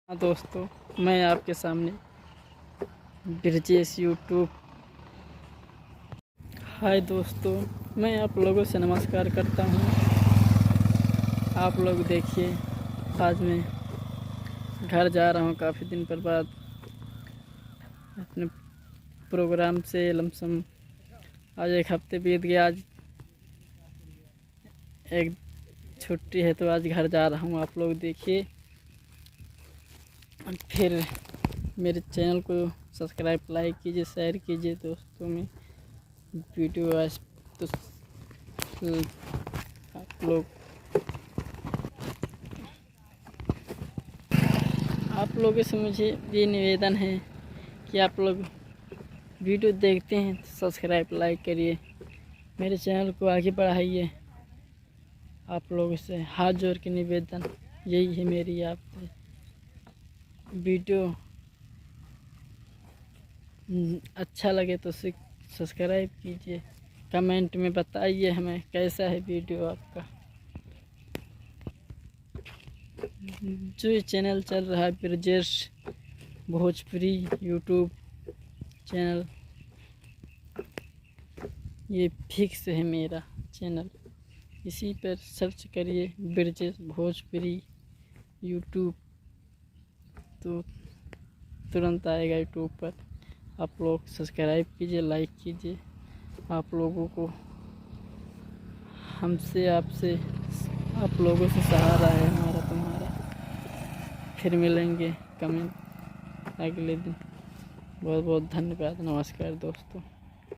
हाँ दोस्तों, मैं आपके सामने ब्रजेश यूट्यूब। हाय दोस्तों, मैं आप लोगों से नमस्कार करता हूँ। आप लोग देखिए, आज मैं घर जा रहा हूँ काफ़ी दिन पर बाद अपने प्रोग्राम से लमसम। आज एक हफ्ते बीत गया, आज एक छुट्टी है तो आज घर जा रहा हूँ। आप लोग देखिए, फिर मेरे चैनल को सब्सक्राइब, लाइक कीजिए, शेयर कीजिए दोस्तों में वीडियो। आज तो आप लोगों से मुझे ये निवेदन है कि आप लोग वीडियो देखते हैं तो सब्सक्राइब, लाइक करिए, मेरे चैनल को आगे बढ़ाइए। आप लोगों से हाथ जोड़ के निवेदन यही है मेरी आपसे। वीडियो अच्छा लगे तो सब्सक्राइब कीजिए, कमेंट में बताइए हमें कैसा है वीडियो आपका। जो ये चैनल चल रहा है ब्रजेश भोजपुरी यूट्यूब चैनल, ये फिक्स है मेरा चैनल। इसी पर सर्च करिए ब्रजेश भोजपुरी यूट्यूब, तो तुरंत आएगा यूट्यूब पर। आप लोग सब्सक्राइब कीजिए, लाइक कीजिए। आप लोगों को हमसे, आपसे, आप लोगों से सहारा है हमारा तुम्हारा। फिर मिलेंगे कमेंट अगले दिन। बहुत बहुत धन्यवाद। नमस्कार दोस्तों।